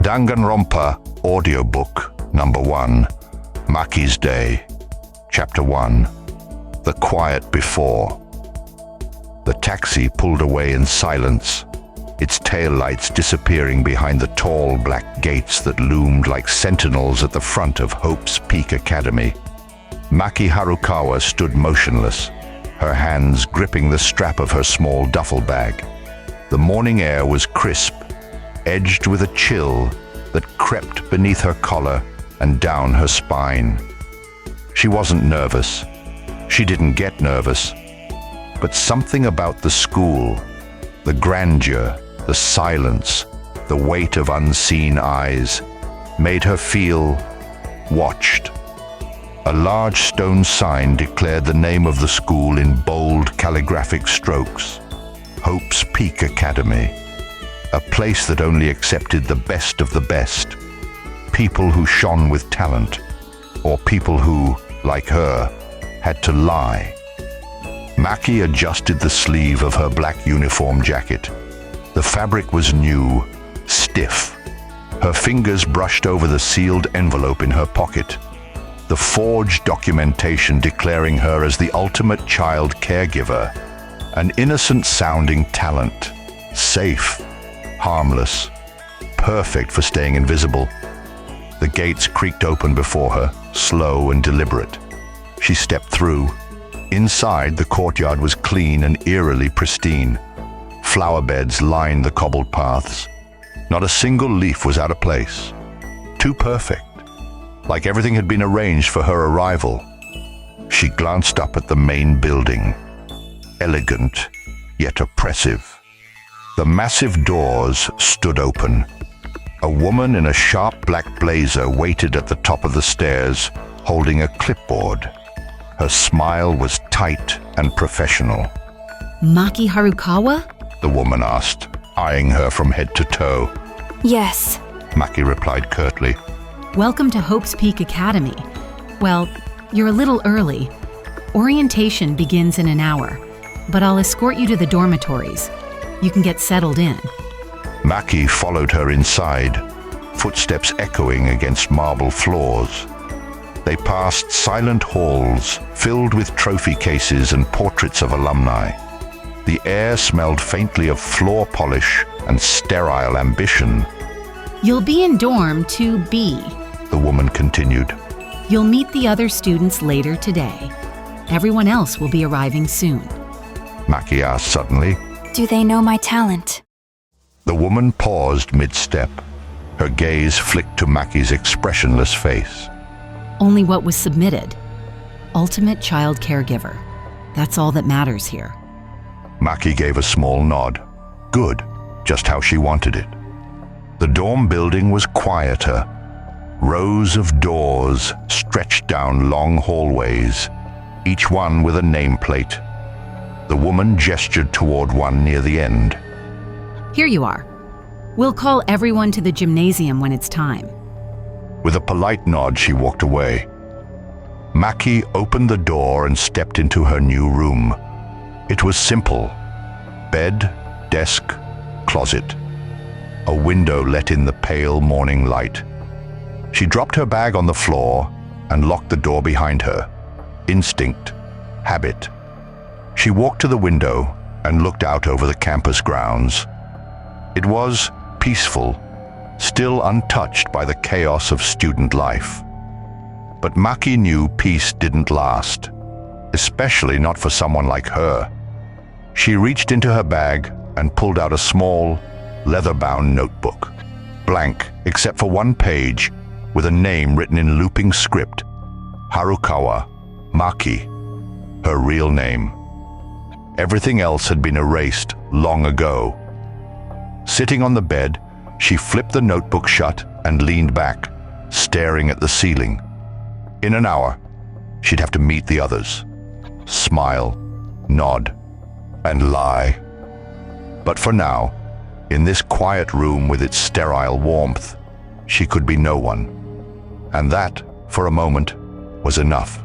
Danganronpa audiobook number 1, Maki's Day, Chapter 1, The Quiet Before. The taxi pulled away in silence, its taillights disappearing behind the tall black gates that loomed like sentinels at the front of Hope's Peak Academy. Maki Harukawa stood motionless, her hands gripping the strap of her small duffel bag. The morning air was crisp, edged with a chill that crept beneath her collar and down her spine. She wasn't nervous. She didn't get nervous. But something about the school, the grandeur, the silence, the weight of unseen eyes, made her feel watched. A large stone sign declared the name of the school in bold calligraphic strokes: Hope's Peak Academy. A place that only accepted the best of the best, people who shone with talent, or people who, like her, had to lie. Maki adjusted the sleeve of her black uniform jacket. The fabric was new, stiff. Her fingers brushed over the sealed envelope in her pocket, the forged documentation declaring her as the ultimate child caregiver, an innocent-sounding talent, safe, harmless, perfect for staying invisible. The gates creaked open before her, slow and deliberate. She stepped through. Inside, the courtyard was clean and eerily pristine. Flower beds lined the cobbled paths. Not a single leaf was out of place. Too perfect, like everything had been arranged for her arrival. She glanced up at the main building, elegant yet oppressive. The massive doors stood open. A woman in a sharp black blazer waited at the top of the stairs, holding a clipboard. Her smile was tight and professional. Maki Harukawa? The woman asked, eyeing her from head to toe. Yes, Maki replied curtly. Welcome to Hope's Peak Academy. Well, you're a little early. Orientation begins in an hour, but I'll escort you to the dormitories. You can get settled in. Maki followed her inside, footsteps echoing against marble floors. They passed silent halls filled with trophy cases and portraits of alumni. The air smelled faintly of floor polish and sterile ambition. You'll be in dorm 2B, the woman continued. You'll meet the other students later today. Everyone else will be arriving soon. Maki asked suddenly. do they know my talent? The woman paused mid-step. Her gaze flicked to Maki's expressionless face. Only what was submitted. Ultimate child caregiver. That's all that matters here. Maki gave a small nod. Good, just how she wanted it. The dorm building was quieter. Rows of doors stretched down long hallways, each one with a nameplate. The woman gestured toward one near the end. Here you are. We'll call everyone to the gymnasium when it's time. With a polite nod, she walked away. Maki opened the door and stepped into her new room. It was simple. Bed, desk, closet. A window let in the pale morning light. She dropped her bag on the floor and locked the door behind her. Instinct, habit. She walked to the window and looked out over the campus grounds. It was peaceful, still untouched by the chaos of student life. But Maki knew peace didn't last, especially not for someone like her. She reached into her bag and pulled out a small, leather-bound notebook, blank except for one page with a name written in looping script: Harukawa, Maki, her real name. Everything else had been erased long ago. Sitting on the bed, she flipped the notebook shut and leaned back, staring at the ceiling. In an hour, she'd have to meet the others, smile, nod, and lie. But for now, in this quiet room with its sterile warmth, she could be no one. And that, for a moment, was enough.